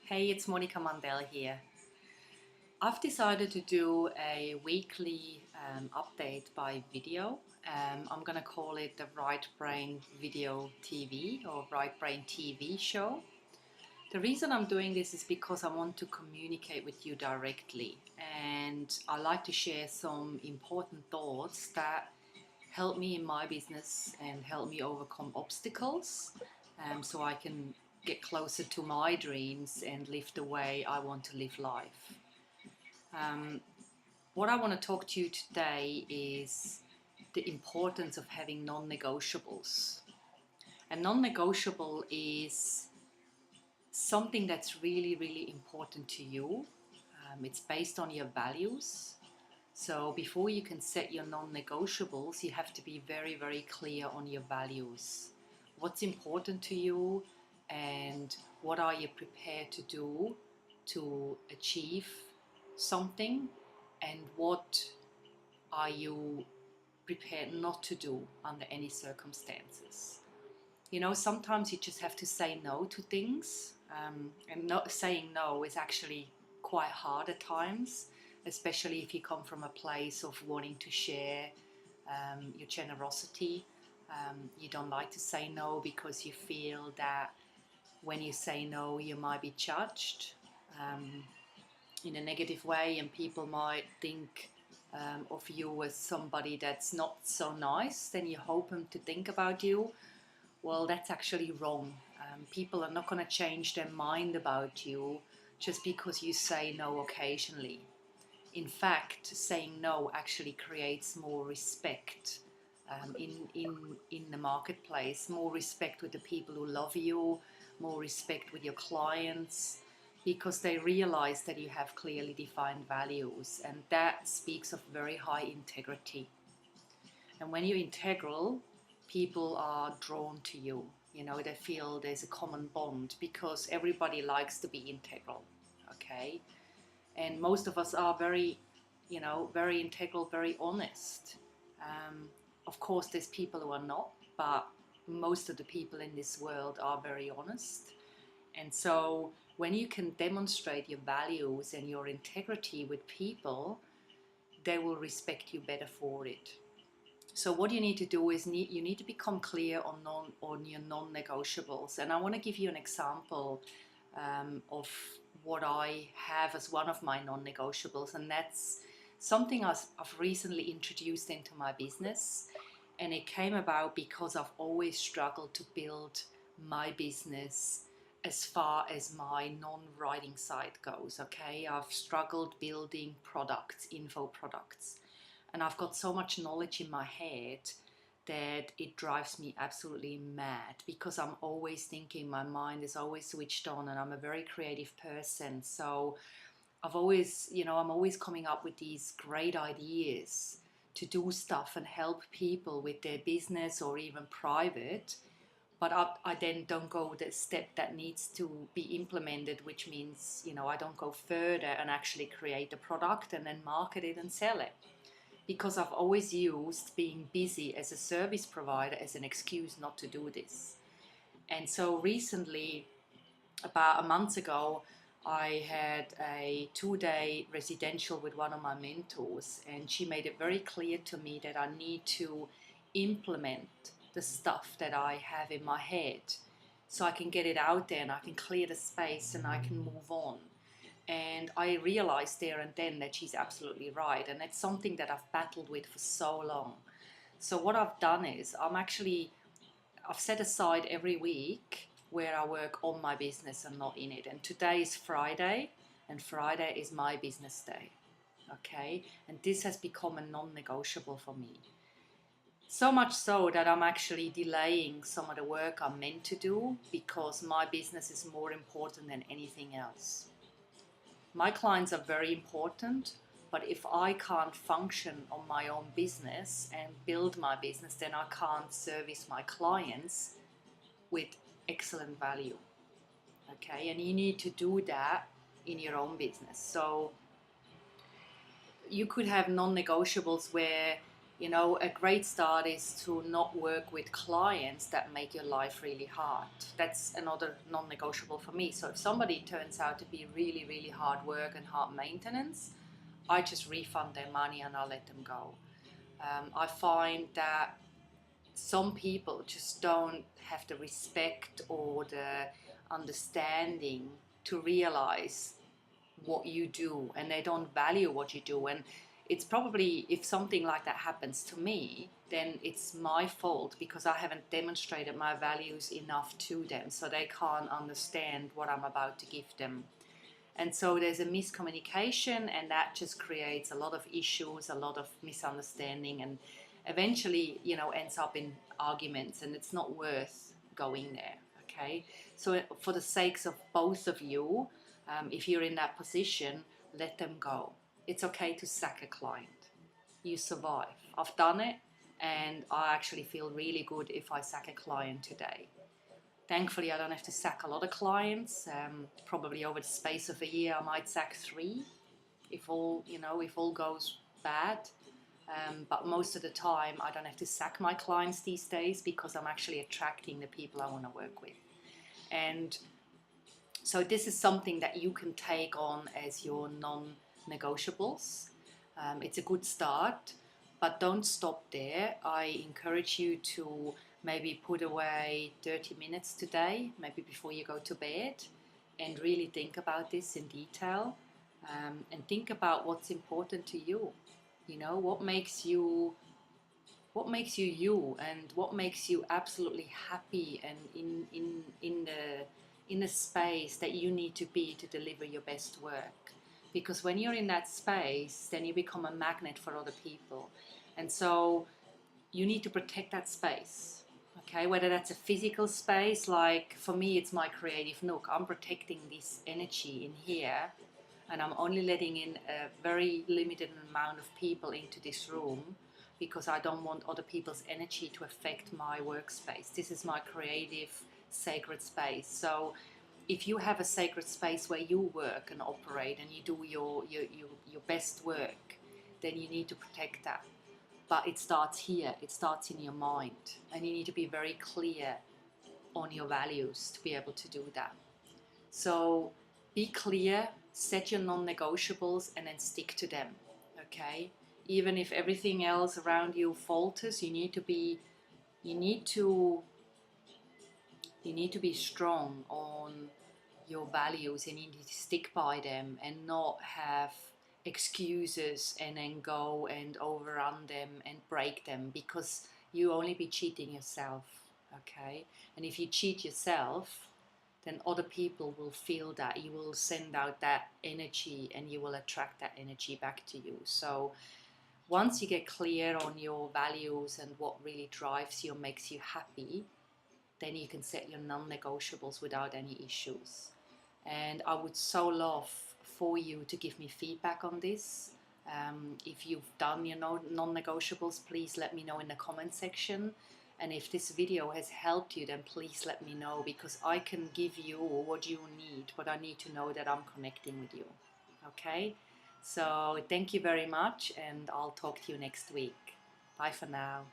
Hey, it's Monica Mandel here. I've decided to do a weekly update by video. I'm going to call it the wRiteBrain Video TV or wRiteBrain TV show. The reason I'm doing this is because I want to communicate with you directly, and I like to share some important thoughts that help me in my business and help me overcome obstacles, so I can get closer to my dreams and live the way I want to live life. Um, what I want to talk to you today is the importance of having non-negotiables. A non-negotiable is something that's really, really important to you. It's based on your values. So before you can set your non-negotiables, you have to be very, very clear on your values. What's important to you and what are you prepared to do to achieve something, and what are you prepared not to do under any circumstances. You know, sometimes you just have to say no to things, and not saying no is actually quite hard at times, especially if you come from a place of wanting to share your generosity. You don't like to say no because you feel that when you say no, you might be judged in a negative way, and people might think of you as somebody that's not so nice. Then you hope them to think about you. Well, that's actually wrong. People are not going to change their mind about you just because you say no occasionally. In fact, saying no actually creates more respect in the marketplace, more respect with the people who love you, more respect with your clients, because they realize that you have clearly defined values, and that speaks of very high integrity. And when you're integral, people are drawn to you. You know, they feel there's a common bond because everybody likes to be integral, okay? And most of us are very, very integral, very honest. Of course, there's people who are not, but most of the people in this world are very honest. And so when you can demonstrate your values and your integrity with people, they will respect you better for it. So what you need to do is you need to become clear on your non-negotiables. And I want to give you an example of what I have as one of my non-negotiables, and that's something I've recently introduced into my business. And it came about because I've always struggled to build my business as far as my non-writing side goes, okay? I've struggled building products, info products. And I've got so much knowledge in my head that it drives me absolutely mad, because I'm always thinking, my mind is always switched on, and I'm a very creative person. So I'm always coming up with these great ideas to do stuff and help people with their business or even private. But I then don't go the step that needs to be implemented, which means, I don't go further and actually create the product and then market it and sell it. Because I've always used being busy as a service provider as an excuse not to do this. And so recently, about a month ago, I had a 2-day residential with one of my mentors, and she made it very clear to me that I need to implement the stuff that I have in my head so I can get it out there and I can clear the space and I can move on. And I realized there and then that she's absolutely right, and it's something that I've battled with for so long. So what I've done is I've set aside every week where I work on my business and not in it. And today is Friday, and Friday is my business day, okay? And this has become a non-negotiable for me. So much so that I'm actually delaying some of the work I'm meant to do because my business is more important than anything else. My clients are very important, but if I can't function on my own business and build my business, then I can't service my clients with excellent value. Okay, and you need to do that in your own business. So you could have non-negotiables where You know, a great start is to not work with clients that make your life really hard. That's another non-negotiable for me. So if somebody turns out to be really, really hard work and hard maintenance, I just refund their money and I let them go. I find that some people just don't have the respect or the understanding to realize what you do, and they don't value what you do. And it's probably, if something like that happens to me, then it's my fault because I haven't demonstrated my values enough to them, so they can't understand what I'm about to give them. And so there's a miscommunication, and that just creates a lot of issues, a lot of misunderstanding, and eventually, you know, ends up in arguments, and it's not worth going there. Okay, so for the sakes of both of you, if you're in that position, let them go. It's okay to sack a client. You survive. I've done it, and I actually feel really good if I sack a client today. Thankfully, I don't have to sack a lot of clients. Probably over the space of a year, I might sack 3, if all goes bad. But most of the time, I don't have to sack my clients these days because I'm actually attracting the people I want to work with. And so this is something that you can take on as your non-negotiables. It's a good start, but don't stop there. I encourage you to maybe put away 30 minutes today, maybe before you go to bed, and really think about this in detail, and think about what's important to you. You know, what makes you you, and what makes you absolutely happy and in the space that you need to be to deliver your best work. Because when you're in that space, then you become a magnet for other people. And so you need to protect that space. Okay, whether that's a physical space, like for me, it's my creative nook. I'm protecting this energy in here, and I'm only letting in a very limited amount of people into this room because I don't want other people's energy to affect my workspace. This is my creative, sacred space. So if you have a sacred space where you work and operate and you do your best work, then you need to protect that. But it starts here, it starts in your mind, and you need to be very clear on your values to be able to do that. So be clear, set your non-negotiables, and then stick to them. Okay? Even if everything else around you falters, you need to be strong on your values, and you need to stick by them and not have excuses and then go and overrun them and break them, because you only be cheating yourself. Okay? And if you cheat yourself, then other people will feel that. You will send out that energy and you will attract that energy back to you. So once you get clear on your values and what really drives you and makes you happy, then you can set your non-negotiables without any issues. And I would so love for you to give me feedback on this. If you've done your non-negotiables, please let me know in the comment section. And if this video has helped you, then please let me know, because I can give you what you need, but I need to know that I'm connecting with you. Okay? So thank you very much, and I'll talk to you next week. Bye for now.